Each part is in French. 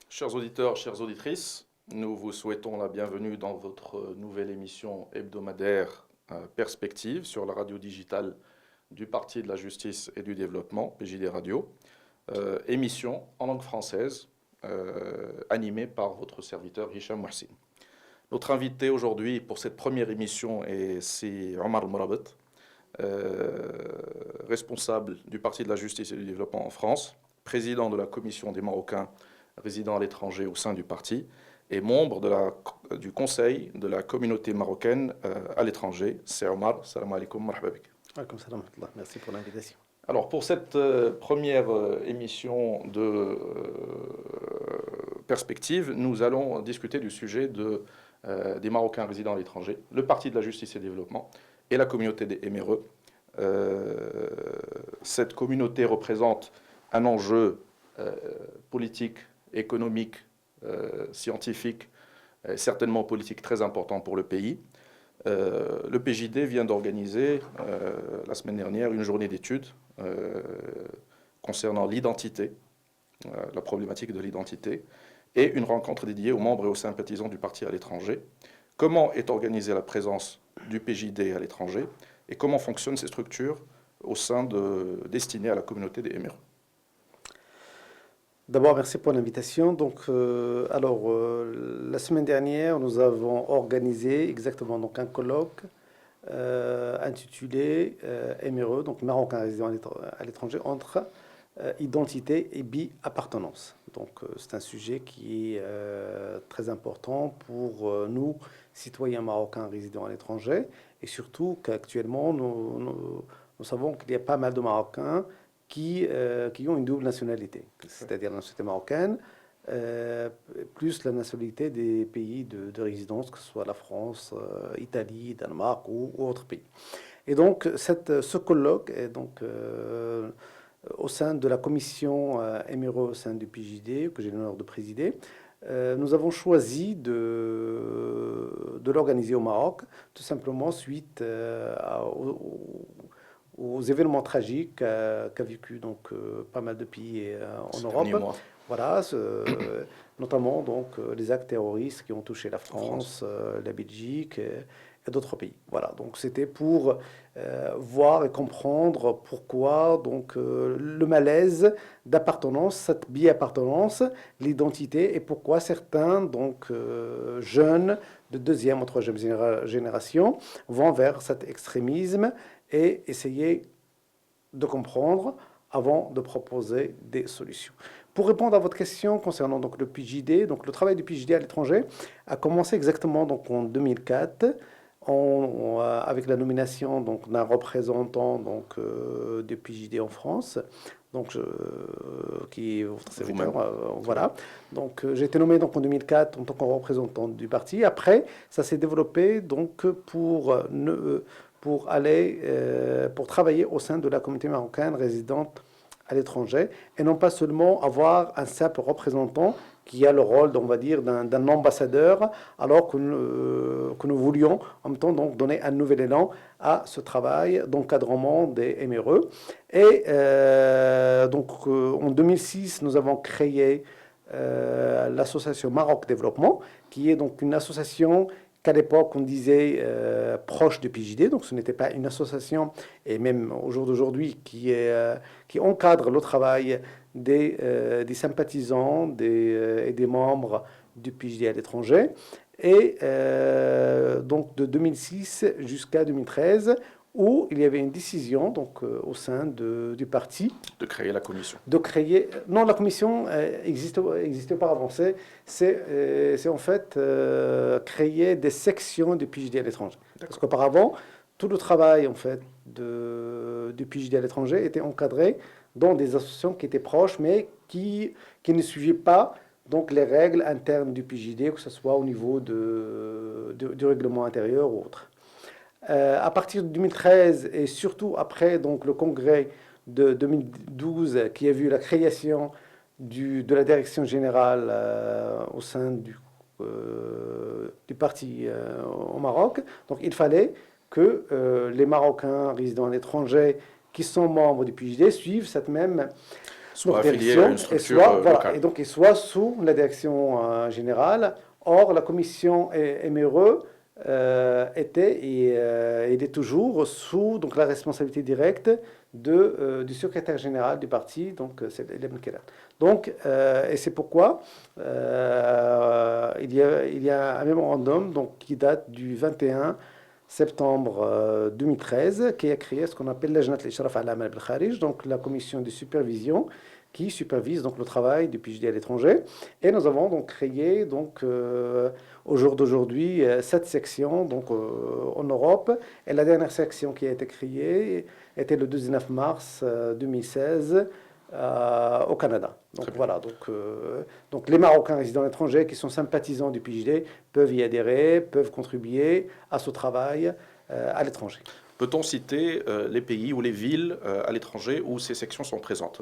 Chers auditeurs, chères auditrices, nous vous souhaitons la bienvenue dans votre nouvelle émission hebdomadaire Perspective sur la radio digitale du Parti de la Justice et du Développement, PJD Radio, émission en langue française animée par votre serviteur Hicham Mouhsin. Notre invité aujourd'hui pour cette première émission c'est Omar Mourabet, responsable du Parti de la Justice et du Développement en France, président de la Commission des Marocains résidant à l'étranger au sein du parti et membre du conseil de la communauté marocaine à l'étranger. C'est Omar. Salam alaikum, marhaba bik. Alaikum salam, merci pour l'invitation. Alors pour cette première émission de perspective, nous allons discuter du sujet des Marocains résidant à l'étranger, le Parti de la Justice et du Développement et la communauté des MRE. Cette communauté représente un enjeu politique, économique, scientifique, certainement politique très important pour le pays. Le PJD vient d'organiser la semaine dernière une journée d'études concernant l'identité, la problématique de l'identité, et une rencontre dédiée aux membres et aux sympathisants du parti à l'étranger. Comment est organisée la présence du PJD à l'étranger et comment fonctionnent ces structures destinées à la communauté des MRE. D'abord, merci pour l'invitation. Donc, la semaine dernière, nous avons organisé exactement donc, un colloque intitulé MRE, donc Marocains résidant à l'étranger, entre identité et bi-appartenance. Donc, c'est un sujet qui est très important pour nous, citoyens marocains résidant à l'étranger, et surtout qu'actuellement, nous savons qu'il y a pas mal de Marocains qui ont une double nationalité, c'est-à-dire la nationalité marocaine, plus la nationalité des pays de résidence, que ce soit la France, Italie, Danemark ou autres pays. Et donc, ce colloque est donc au sein de la commission MRE au sein du PJD, que j'ai l'honneur de présider. Nous avons choisi de l'organiser au Maroc, tout simplement suite aux événements tragiques qu'a vécu donc pas mal de pays en Europe. Voilà, notamment donc les actes terroristes qui ont touché la France, la Belgique et d'autres pays. Voilà, donc c'était pour voir et comprendre pourquoi donc le malaise d'appartenance, cette bi-appartenance, l'identité et pourquoi certains donc jeunes de deuxième ou troisième génération vont vers cet extrémisme et essayer de comprendre avant de proposer des solutions. Pour répondre à votre question concernant donc le PJD, donc le travail du PJD à l'étranger a commencé exactement donc en 2004 avec la nomination donc d'un représentant donc du PJD en France. Donc, qui est votre serviteur, voilà. Donc, j'ai été nommé donc en 2004 en tant que représentant du parti. Après, ça s'est développé donc pour travailler au sein de la communauté marocaine résidente à l'étranger et non pas seulement avoir un simple représentant qui a le rôle, on va dire, d'un ambassadeur, alors que nous voulions en même temps donc donner un nouvel élan à ce travail d'encadrement des MRE. Et donc en 2006, nous avons créé l'association Maroc Développement, qui est donc une association qu'à l'époque on disait proche du PJD, donc ce n'était pas une association, et même au jour d'aujourd'hui, qui encadre le travail des sympathisants et des membres du PJD à l'étranger. Et donc de 2006 jusqu'à 2013, où il y avait une décision donc, au sein du parti. De créer la commission. Non, la commission existe auparavant. C'est en fait créer des sections du PJD à l'étranger. Parce qu'auparavant, tout le travail en fait, du PJD à l'étranger était encadré dans des associations qui étaient proches, mais qui ne suivaient pas donc, les règles internes du PJD, que ce soit au niveau du règlement intérieur ou autre. À partir de 2013 et surtout après donc, le congrès de 2012 qui a vu la création de la direction générale au sein du parti au Maroc, donc il fallait que les Marocains résidant à l'étranger qui sont membres du PJD suivent cette même soit affiliés à une structure locale. Et donc ils soient sous la direction générale. Or, la commission MRE était et il est toujours sous donc, la responsabilité directe du secrétaire général du parti, donc c'est Ibn Kiran. Donc, et c'est pourquoi il y a un mémorandum donc, qui date du 21 septembre 2013 qui a créé ce qu'on appelle l'Ajnat al-Ishraf ala al-Amal al-Kharij, donc la commission de supervision qui supervise donc le travail du PJD à l'étranger. Et nous avons donc créé donc au jour d'aujourd'hui 7 sections donc en Europe. Et la dernière section qui a été créée était le 19 mars 2016 au Canada. Donc voilà, donc les Marocains résidant à l'étranger qui sont sympathisants du PJD peuvent y adhérer, peuvent contribuer à ce travail à l'étranger. Peut-on citer les pays ou les villes à l'étranger où ces sections sont présentes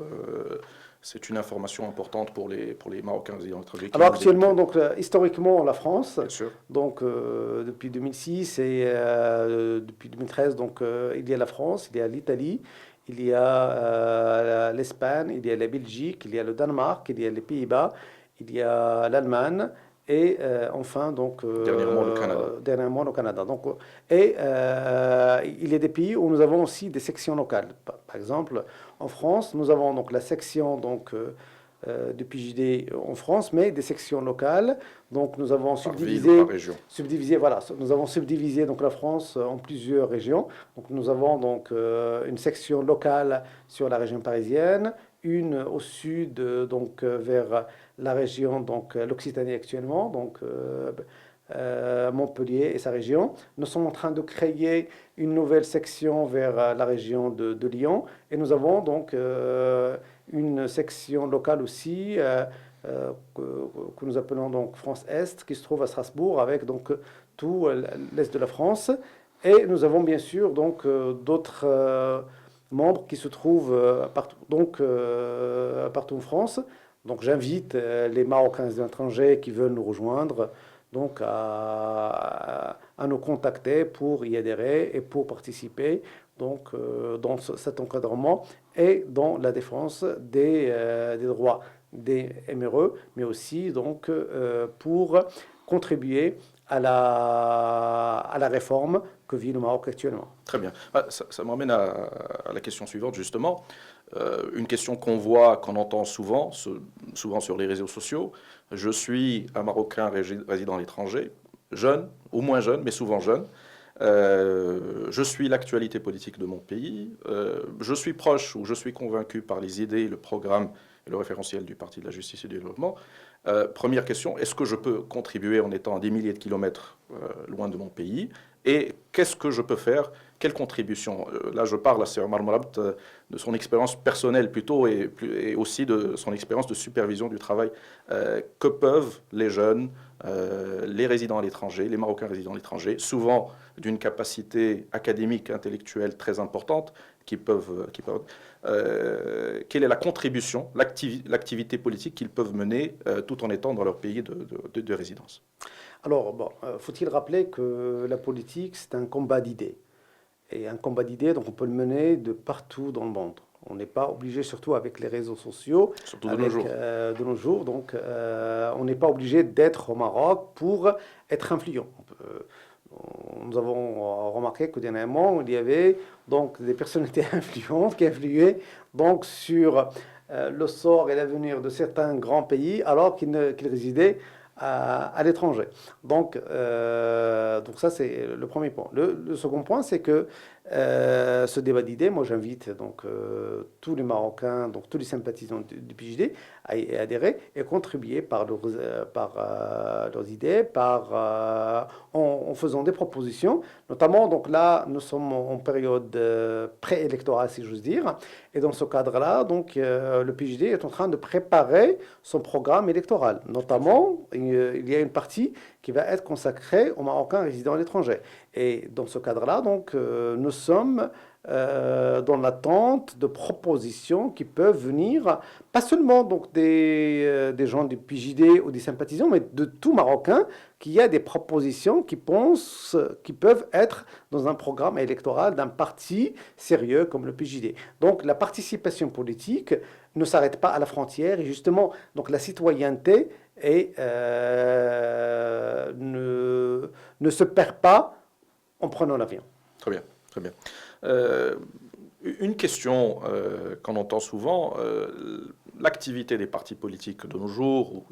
c'est une information importante pour les Marocains résidant à l'étranger. Alors actuellement, donc, historiquement, la France, bien sûr. Donc, depuis 2006 et depuis 2013, donc, il y a la France, il y a l'Italie, il y a l'Espagne, il y a la Belgique, il y a le Danemark, il y a les Pays-Bas, il y a l'Allemagne. Et enfin, donc, dernièrement le Canada. Donc, et il y a des pays où nous avons aussi des sections locales. Par exemple, en France, nous avons donc la section donc, du PJD en France, mais des sections locales. Donc, nous avons subdivisé, voilà, nous avons subdivisé donc la France en plusieurs régions. Donc, nous avons donc une section locale sur la région parisienne, une au sud, donc vers la région, donc l'Occitanie actuellement, donc Montpellier et sa région. Nous sommes en train de créer une nouvelle section vers la région de Lyon, et nous avons donc une section locale aussi que nous appelons donc France Est, qui se trouve à Strasbourg, avec donc tout l'est de la France. Et nous avons bien sûr donc d'autres membres qui se trouvent partout, donc, partout en France. Donc j'invite les Marocains étrangers qui veulent nous rejoindre donc à nous contacter pour y adhérer et pour participer donc, dans cet encadrement et dans la défense des droits des MRE, mais aussi donc, pour contribuer à la réforme que vit le Maroc actuellement. Très bien. Ça m'emmène à la question suivante, justement. Une question qu'on voit, qu'on entend souvent sur les réseaux sociaux. Je suis un Marocain résidant à l'étranger, jeune, ou moins jeune, mais souvent jeune. Je suis l'actualité politique de mon pays. Je suis proche ou je suis convaincu par les idées, le programme et le référentiel du Parti de la Justice et du Développement. Première question, est-ce que je peux contribuer en étant à des milliers de kilomètres loin de mon pays? Et qu'est-ce que je peux faire? Quelle contribution? Là, je parle à Sir Omar Mourabt de son expérience personnelle plutôt et aussi de son expérience de supervision du travail. Que peuvent les jeunes, les résidents à l'étranger, les Marocains résidant à l'étranger, souvent d'une capacité académique, intellectuelle très importante, quelle est la contribution, l'activité politique qu'ils peuvent mener tout en étant dans leur pays de résidence? Alors, bon, faut-il rappeler que la politique, c'est un combat d'idées. Et un combat d'idées, donc on peut le mener de partout dans le monde. On n'est pas obligé, surtout avec les réseaux sociaux, surtout de nos jours, donc on n'est pas obligé d'être au Maroc pour être influent. Nous avons remarqué que dernièrement, il y avait donc des personnalités influentes qui influaient donc sur le sort et l'avenir de certains grands pays alors qu'ils résidaient à l'étranger. Donc ça, c'est le premier point. Le second point, c'est que ce débat d'idées, moi j'invite donc tous les Marocains, donc tous les sympathisants du PJD à y adhérer et contribuer par leurs idées, en faisant des propositions. Notamment, donc là, nous sommes en période préélectorale, si j'ose dire, et dans ce cadre-là, donc le PJD est en train de préparer son programme électoral. Notamment, il y a une partie qui va être consacrée aux Marocains résidant à l'étranger. Et dans ce cadre-là, donc, nous sommes dans l'attente de propositions qui peuvent venir, pas seulement donc des gens du PJD ou des sympathisants, mais de tout Marocain, qui a des propositions qui peuvent être dans un programme électoral d'un parti sérieux comme le PJD. Donc la participation politique ne s'arrête pas à la frontière et justement donc la citoyenneté ne se perd pas en prenant l'avion. Très bien, très bien. Une question qu'on entend souvent, l'activité des partis politiques de nos jours, ou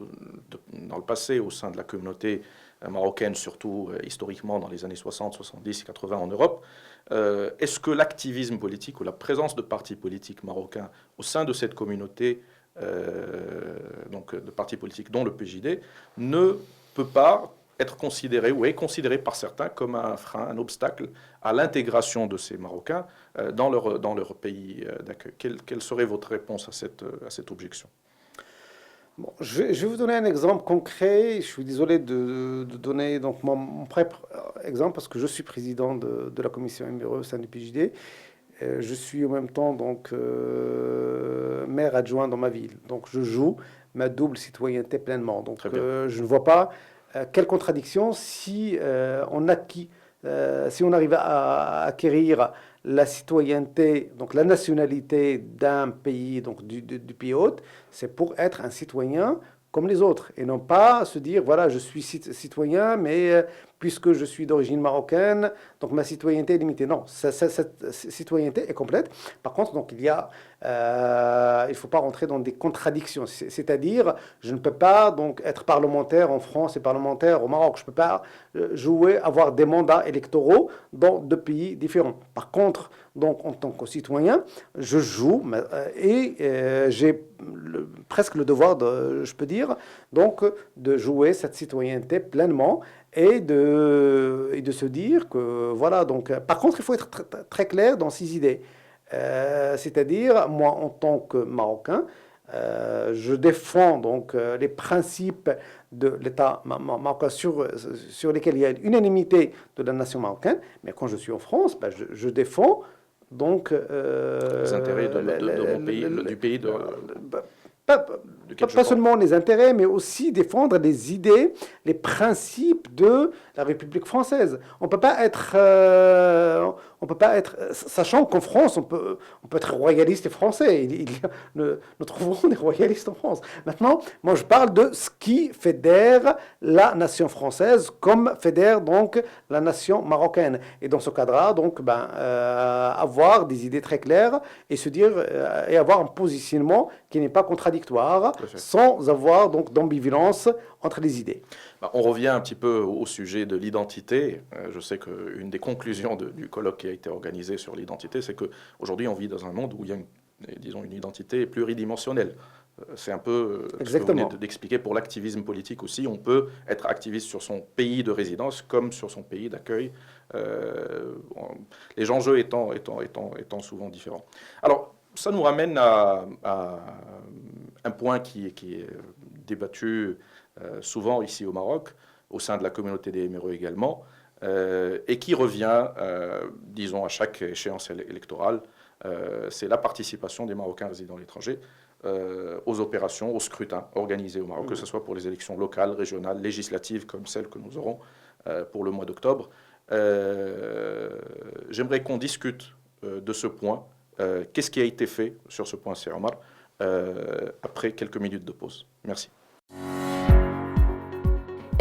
dans le passé au sein de la communauté marocaine, surtout historiquement dans les années 60, 70, 80 en Europe, est-ce que l'activisme politique ou la présence de partis politiques marocains au sein de cette communauté, donc de partis politiques dont le PJD, ne peut pas être considéré ou est considéré par certains comme un frein, un obstacle à l'intégration de ces Marocains dans leur pays d'accueil. Quelle serait votre réponse à cette objection? Bon, je vais vous donner un exemple concret. Je suis désolé de donner donc mon propre exemple parce que je suis président de la commission MRE au sein du PJD. Je suis en même temps donc maire adjoint dans ma ville. Donc je joue ma double citoyenneté pleinement. Donc je ne vois pas quelle contradiction si on arrive à acquérir la citoyenneté, donc la nationalité d'un pays, donc du pays hôte, c'est pour être un citoyen comme les autres et non pas se dire voilà je suis citoyen mais puisque je suis d'origine marocaine donc ma citoyenneté est limitée. Non, cette citoyenneté est complète. Par contre donc il faut pas rentrer dans des contradictions, c'est-à-dire je ne peux pas donc être parlementaire en France et parlementaire au Maroc, je peux pas avoir des mandats électoraux dans deux pays différents. Par contre donc en tant que citoyen je joue et j'ai presque le devoir je peux dire donc de jouer cette citoyenneté pleinement et de se dire que voilà donc par contre il faut être très clair dans ses idées. C'est-à-dire, moi, en tant que Marocain, je défends donc les principes de l'État marocain sur lesquels il y a une unanimité de la nation marocaine. Mais quand je suis en France, je défends donc les intérêts du pays de pas seulement les intérêts, mais aussi défendre les idées, les principes de la République française. On peut pas être, sachant qu'en France, on peut être royaliste et français. Nous trouvons des royalistes en France. Maintenant, moi, je parle de ce qui fédère la nation française, comme fédère donc la nation marocaine. Et dans ce cadre-là, donc, avoir des idées très claires et se dire et avoir un positionnement qui n'est pas contradictoire, sans avoir donc d'ambivalence entre les idées. On revient un petit peu au sujet de l'identité. Je sais qu'une des conclusions du colloque qui a été organisé sur l'identité, c'est qu'aujourd'hui on vit dans un monde où il y a une identité pluridimensionnelle. C'est un peu ce que vous venez d'expliquer pour l'activisme politique aussi. On peut être activiste sur son pays de résidence comme sur son pays d'accueil, les enjeux étant souvent différents. Alors, ça nous ramène à un point qui est débattu souvent ici au Maroc, au sein de la communauté des MRE également, et qui revient, disons, à chaque échéance électorale, c'est la participation des Marocains résidant à l'étranger aux opérations, aux scrutins organisés au Maroc, que ce soit pour les élections locales, régionales, législatives, comme celles que nous aurons pour le mois d'octobre. J'aimerais qu'on discute de ce point. Qu'est-ce qui a été fait sur ce point, Sir Omar, après quelques minutes de pause. Merci.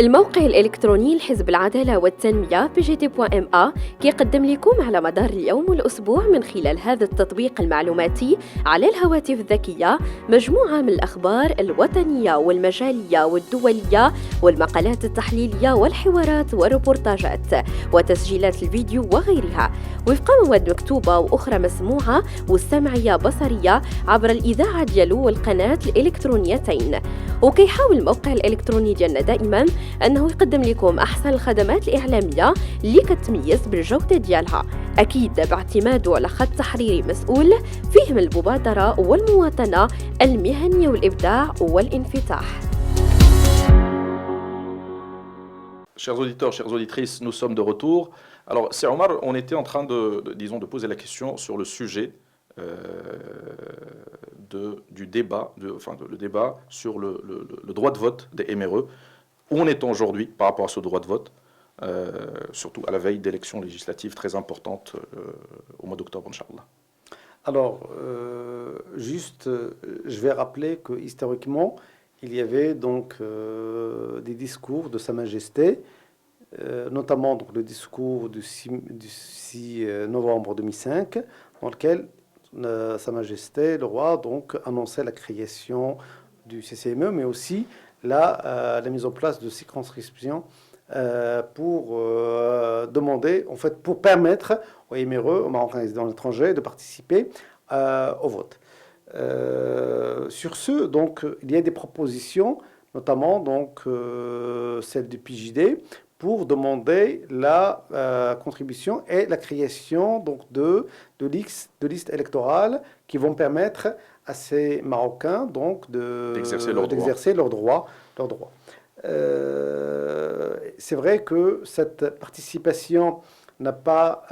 الموقع الإلكتروني لحزب العدالة والتنمية PJD.MA كيقدم لكم على مدار اليوم والأسبوع من خلال هذا التطبيق المعلوماتي على الهواتف الذكية مجموعة من الأخبار الوطنية والمجالية والدولية والمقالات التحليلية والحوارات والريبورتاجات وتسجيلات الفيديو وغيرها وفق مواد مكتوبة وأخرى مسموعة والسمعية بصرية عبر الإذاعة ديالو والقناة الإلكترونيتين. وكيحاول الموقع الإلكتروني ديالنا دائما أنه يقدم لكم أحسن الخدمات الإعلامية اللي كتميز بالجودة ديالها، أكيد باعتماده على خط تحريري مسؤول فيه من المبادرة والمواطنة المهنية والإبداع والانفتاح. Chers auditeurs, chères auditrices, nous sommes de retour. Alors, c'est Omar, on était en train de poser la question sur le sujet du débat, le débat sur le droit de vote des MRE. Où en est-on aujourd'hui par rapport à ce droit de vote, surtout à la veille d'élections législatives très importantes au mois d'octobre, Inch'Allah. Alors, je vais rappeler que historiquement, il y avait donc des discours de Sa Majesté, notamment donc, le discours du 6 novembre 2005, dans lequel Sa Majesté, le roi, donc, annonçait la création du CCME, mais aussi la mise en place de circonscriptions pour demander, en fait, pour permettre aux MRE, aux Marocains résidant à l'étranger, de participer au vote. Sur ce, donc, il y a des propositions, notamment donc, celle du PJD, pour demander la contribution et la création donc, de listes électorales qui vont permettre à ces Marocains donc, d'exercer leurs droits. C'est vrai que cette participation n'a pas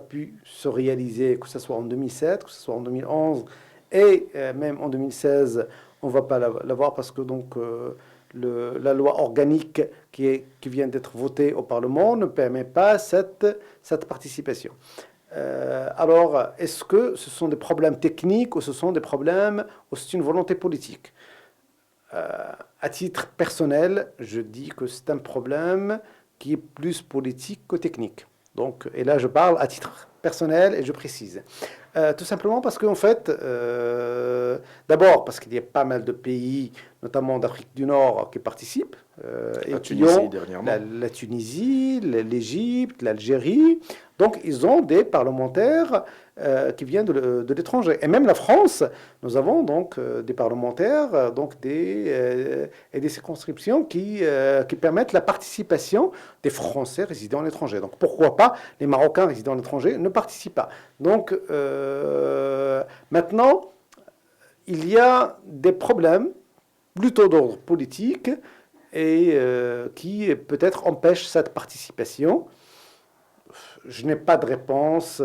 pu se réaliser, que ce soit en 2007, que ce soit en 2011 et même en 2016, on ne va pas l'avoir parce que donc, la loi organique qui vient d'être votée au Parlement ne permet pas cette participation. Alors, est-ce que ce sont des problèmes techniques ou ce sont des problèmes ou c'est une volonté politique? À titre personnel, je dis que c'est un problème qui est plus politique que technique. Donc, et là, je parle à titre personnel et je précise. Tout simplement parce qu'en fait, d'abord parce qu'il y a pas mal de pays, notamment d'Afrique du Nord, qui participent. La Tunisie, dernièrement. La Tunisie, l'Égypte, l'Algérie. Donc, ils ont des parlementaires qui viennent de l'étranger. Et même la France, nous avons donc des parlementaires donc et des circonscriptions qui permettent la participation des Français résidant à l'étranger. Donc, pourquoi pas les Marocains résidant à l'étranger ne participent pas. Donc, maintenant, il y a des problèmes plutôt d'ordre politique et qui peut-être empêchent cette participation. Je n'ai pas de réponse.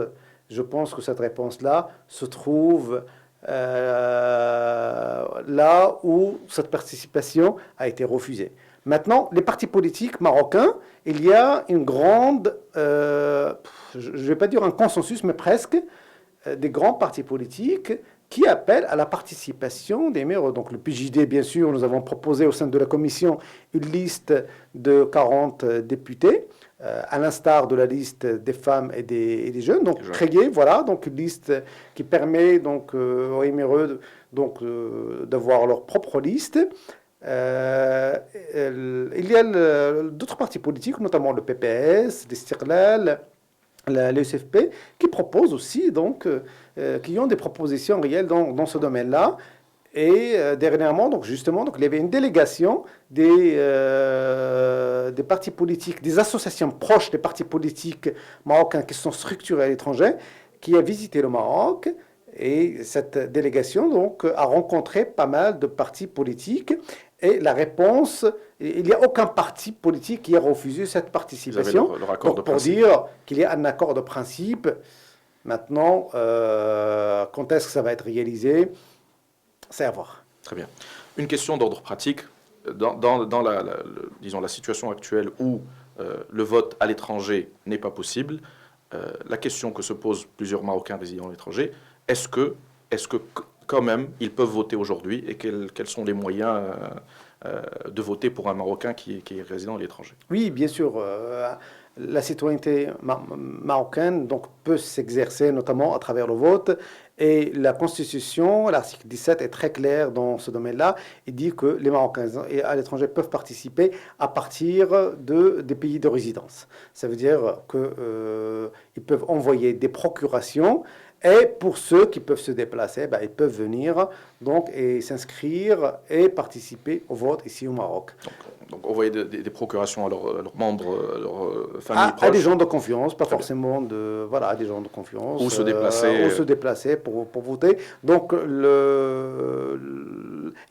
Je pense que cette réponse-là se trouve là où cette participation a été refusée. Maintenant, les partis politiques marocains, il y a une grande, je ne vais pas dire un consensus, mais presque, des grands partis politiques qui appellent à la participation des maires. Donc le PJD, bien sûr, nous avons proposé au sein de la commission une liste de 40 députés, à l'instar de la liste des femmes et des jeunes. Donc créer, voilà, donc une liste qui permet donc aux MRE d'avoir leur propre liste. Il y a d'autres partis politiques, notamment le PPS, l'Istiqlal, l'USFP, qui proposent aussi, donc, qui ont des propositions réelles dans ce domaine-là. Et dernièrement, donc justement, donc, il y avait une délégation des partis politiques, des associations proches des partis politiques marocains qui sont structurés à l'étranger, qui a visité le Maroc. Et cette délégation donc, a rencontré pas mal de partis politiques. Et la réponse, il n'y a aucun parti politique qui a refusé cette participation. Leur accord de principe. Pour dire qu'il y a un accord de principe. Maintenant, quand est-ce que ça va être réalisé? C'est à voir. Très bien. Une question d'ordre pratique. Dans la situation actuelle où le vote à l'étranger n'est pas possible, la question que se posent plusieurs Marocains résidant à l'étranger, est-ce que quand même ils peuvent voter aujourd'hui et quels sont les moyens de voter pour un Marocain qui est résident à l'étranger? Oui, bien sûr. La citoyenneté marocaine donc, peut s'exercer notamment à travers le vote. Et la Constitution, l'article 17, est très clair dans ce domaine-là. Il dit que les Marocains à l'étranger peuvent participer à partir des pays de résidence. Ça veut dire qu'ils peuvent envoyer des procurations. Et pour ceux qui peuvent se déplacer, ils peuvent venir donc, et s'inscrire et participer au vote ici au Maroc. Donc envoyer des procurations à leurs membres, à leurs familles proches. À des gens de confiance, pas forcément à des gens de confiance. Ou se déplacer. Ou se déplacer pour voter. Donc il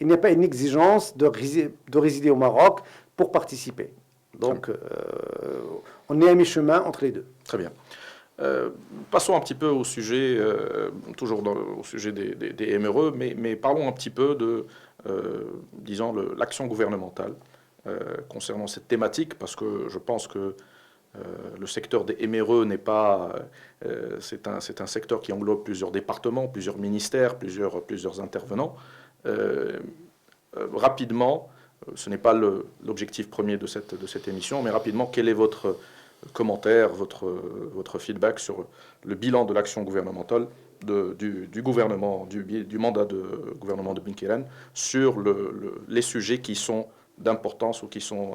n'y a pas une exigence de résider au Maroc pour participer. Donc, on est à mi-chemin entre les deux. Très bien. Passons un petit peu au sujet, toujours au sujet des MRE, mais parlons un petit peu de, disons, l'action gouvernementale concernant cette thématique, parce que je pense que le secteur des MRE n'est pas... c'est un secteur qui englobe plusieurs départements, plusieurs ministères, plusieurs intervenants. Rapidement, ce n'est pas l'objectif premier de cette émission, mais rapidement, quel est votre commentaire, votre feedback sur le bilan de l'action gouvernementale du gouvernement, du mandat de gouvernement de Ben Kirane sur les sujets qui sont d'importance ou qui sont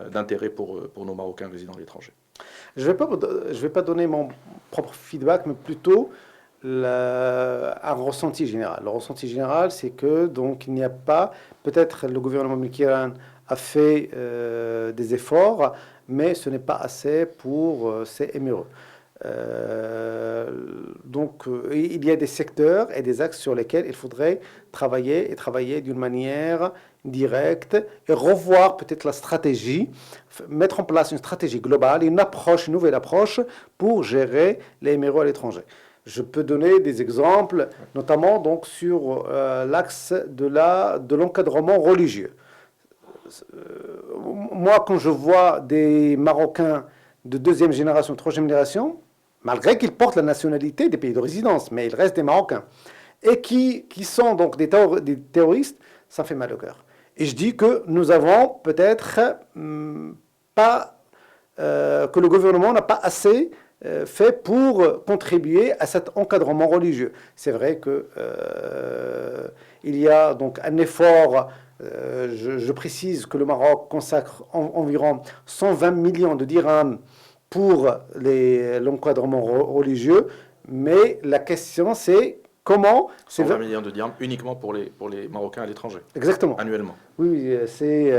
d'intérêt pour nos Marocains résidant à l'étranger. Je vais pas donner mon propre feedback, mais plutôt un ressenti général. Le ressenti général, c'est que donc il n'y a pas, peut-être le gouvernement Ben Kirane a fait des efforts, mais ce n'est pas assez pour ces MRE. Donc, il y a des secteurs et des axes sur lesquels il faudrait travailler d'une manière directe et revoir peut-être la stratégie, mettre en place une stratégie globale, une nouvelle approche pour gérer les MRE à l'étranger. Je peux donner des exemples, notamment donc sur l'axe de l'encadrement religieux. Moi, quand je vois des Marocains de deuxième génération, troisième génération, malgré qu'ils portent la nationalité des pays de résidence, mais ils restent des Marocains, et qui sont donc des terroristes, ça fait mal au cœur. Et je dis que nous avons peut-être pas, que le gouvernement n'a pas assez fait pour contribuer à cet encadrement religieux. C'est vrai que il y a donc un effort. Je précise que le Maroc consacre environ 120 millions de dirhams pour l'encadrement religieux, mais la question c'est comment... 120 millions de dirhams uniquement pour les Marocains à l'étranger. Exactement. Annuellement. Oui, c'est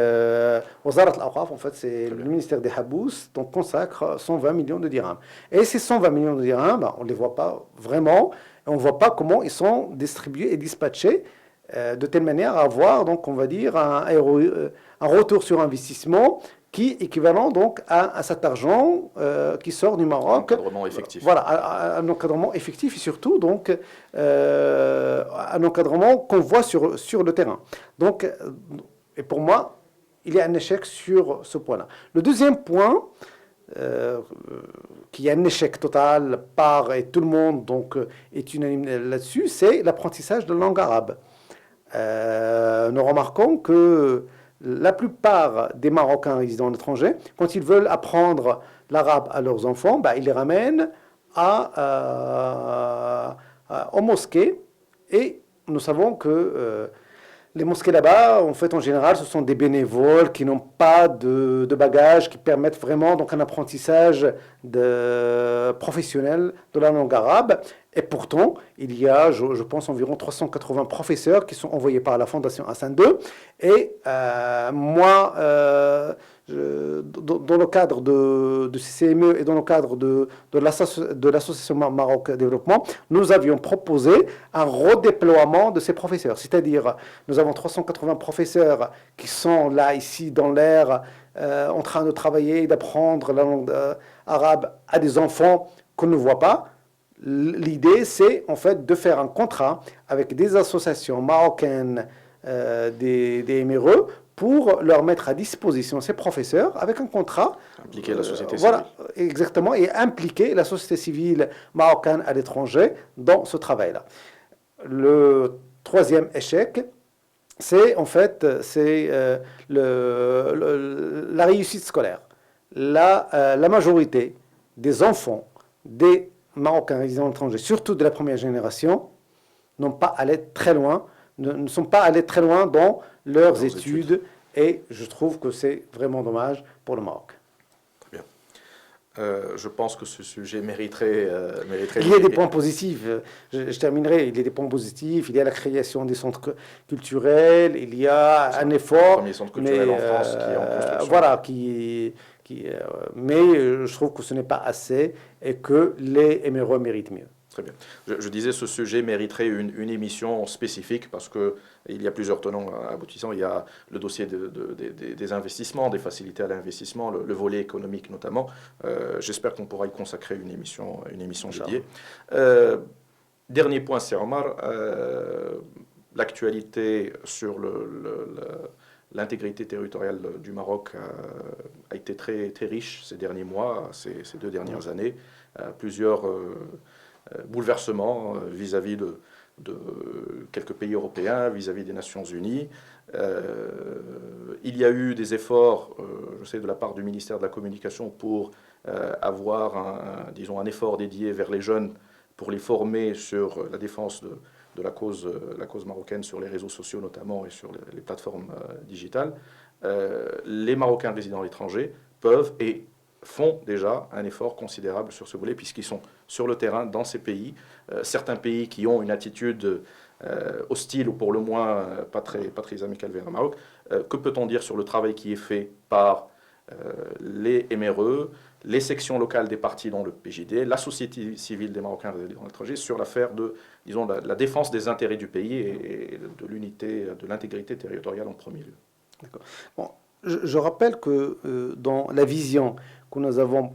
Wazarat al-Awqaf, en fait, c'est le ministère des Habous, donc consacre 120 millions de dirhams. Et ces 120 millions de dirhams, on ne les voit pas vraiment, et on ne voit pas comment ils sont distribués et dispatchés de telle manière à avoir, donc, on va dire, un retour sur investissement qui est équivalent donc à cet argent qui sort du Maroc. Un encadrement effectif. Voilà, un encadrement effectif et surtout donc un encadrement qu'on voit sur le terrain. Donc, et pour moi, il y a un échec sur ce point-là. Le deuxième point, qui est un échec total par et tout le monde donc est unanime là-dessus, c'est l'apprentissage de la langue arabe. Nous remarquons que la plupart des Marocains résidant à l'étranger, quand ils veulent apprendre l'arabe à leurs enfants, ils les ramènent aux mosquées. Et nous savons que les mosquées là-bas, en fait, en général, ce sont des bénévoles qui n'ont pas de bagages, qui permettent vraiment donc un apprentissage professionnel de la langue arabe. Et pourtant, il y a, je pense, environ 380 professeurs qui sont envoyés par la Fondation Hassan II. Et moi, dans le cadre de CCME et dans le cadre de l'association Maroc Développement, nous avions proposé un redéploiement de ces professeurs. C'est-à-dire, nous avons 380 professeurs qui sont là, ici, dans l'air, en train de travailler et d'apprendre la langue arabe à des enfants qu'on ne voit pas. L'idée, c'est en fait de faire un contrat avec des associations marocaines des MRE pour leur mettre à disposition ces professeurs avec un contrat. Impliquer la société civile. Voilà, exactement, et impliquer la société civile marocaine à l'étranger dans ce travail-là. Le troisième échec, c'est en fait la réussite scolaire. La majorité des enfants des Marocains résidant à l'étranger, surtout de la première génération, ne sont pas allés très loin dans leurs études. Et je trouve que c'est vraiment dommage pour le Maroc. Très bien. Je pense que ce sujet mériterait... Il y a des points positifs. Je terminerai. Il y a des points positifs. Il y a la création des centres culturels. Il y a un effort. Le premier centre culturel en France qui est en construction. Voilà, mais je trouve que ce n'est pas assez et que les MRE méritent mieux. Très bien. Je disais, ce sujet mériterait une émission spécifique parce qu'il y a plusieurs tenants aboutissants. Il y a le dossier des investissements, des facilités à l'investissement, le volet économique notamment. J'espère qu'on pourra y consacrer une émission dédiée. Dernier point, c'est Omar. L'actualité sur l'intégrité territoriale du Maroc a été très, très riche ces derniers mois, ces 2 dernières années. Plusieurs bouleversements vis-à-vis de quelques pays européens, vis-à-vis des Nations Unies. Il y a eu des efforts, je sais, de la part du ministère de la Communication pour avoir un effort dédié vers les jeunes pour les former sur la défense de la cause marocaine sur les réseaux sociaux notamment et sur les plateformes digitales. Les Marocains résidant à l'étranger peuvent et font déjà un effort considérable sur ce volet puisqu'ils sont sur le terrain dans ces pays. Certains pays qui ont une attitude hostile ou pour le moins pas très amicale vers le Maroc. Que peut-on dire sur le travail qui est fait par les MRE, les sections locales des partis dont le PJD, la société civile des Marocains résidant à l'étranger sur l'affaire de, disons, la défense des intérêts du pays et de l'unité, de l'intégrité territoriale en premier lieu. D'accord. Bon, je rappelle que dans la vision que nous avons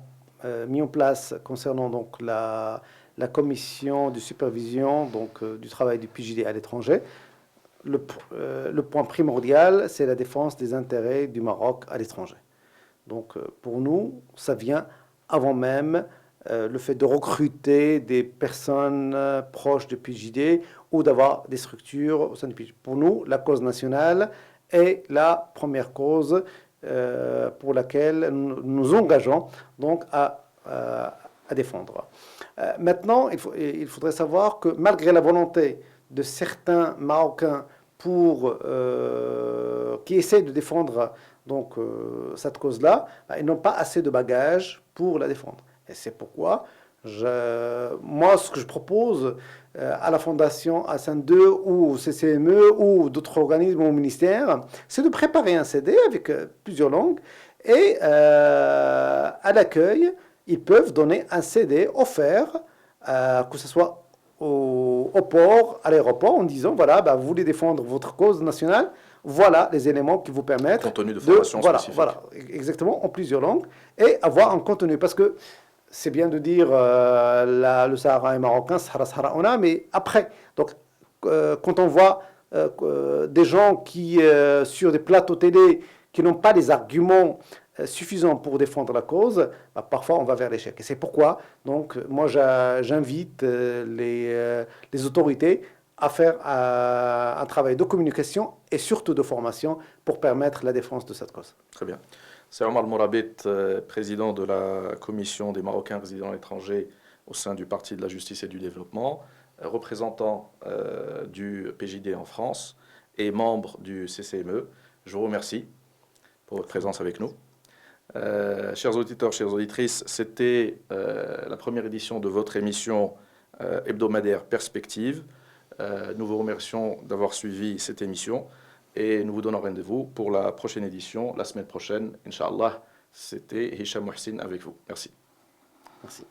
mis en place concernant donc la commission de supervision donc, du travail du PJD à l'étranger, le point primordial, c'est la défense des intérêts du Maroc à l'étranger. Donc pour nous, ça vient avant même le fait de recruter des personnes proches du PJD ou d'avoir des structures au sein du PJD. Pour nous, la cause nationale est la première cause pour laquelle nous nous engageons donc à défendre. Maintenant, il faudrait savoir que malgré la volonté de certains Marocains qui essaient de défendre donc, cette cause-là, ils n'ont pas assez de bagages pour la défendre. Et c'est pourquoi, moi, ce que je propose à la Fondation Hassan II ou au CCME ou d'autres organismes au ministère, c'est de préparer un CD avec plusieurs langues et à l'accueil, ils peuvent donner un CD offert, que ce soit au port, à l'aéroport, en disant, voilà, vous voulez défendre votre cause nationale, voilà les éléments qui vous permettent contenu de formation spécifique. Voilà, exactement, en plusieurs langues, et avoir un contenu. Parce que c'est bien de dire le Sahara est marocain, Sahara on a, mais après, donc, quand on voit des gens qui, sur des plateaux télé, qui n'ont pas les arguments suffisants pour défendre la cause, parfois on va vers l'échec. Et c'est pourquoi, donc, moi j'invite les autorités à faire un travail de communication et surtout de formation pour permettre la défense de cette cause. Très bien. C'est Omar Mourabit, président de la commission des Marocains résidant à l'étranger au sein du Parti de la Justice et du Développement, représentant du PJD en France et membre du CCME. Je vous remercie pour votre présence avec nous. Chers auditeurs, chères auditrices, c'était la première édition de votre émission hebdomadaire Perspective. Nous vous remercions d'avoir suivi cette émission et nous vous donnons rendez-vous pour la prochaine édition, la semaine prochaine, Inch'Allah. C'était Hicham Mohsin avec vous. Merci. Merci.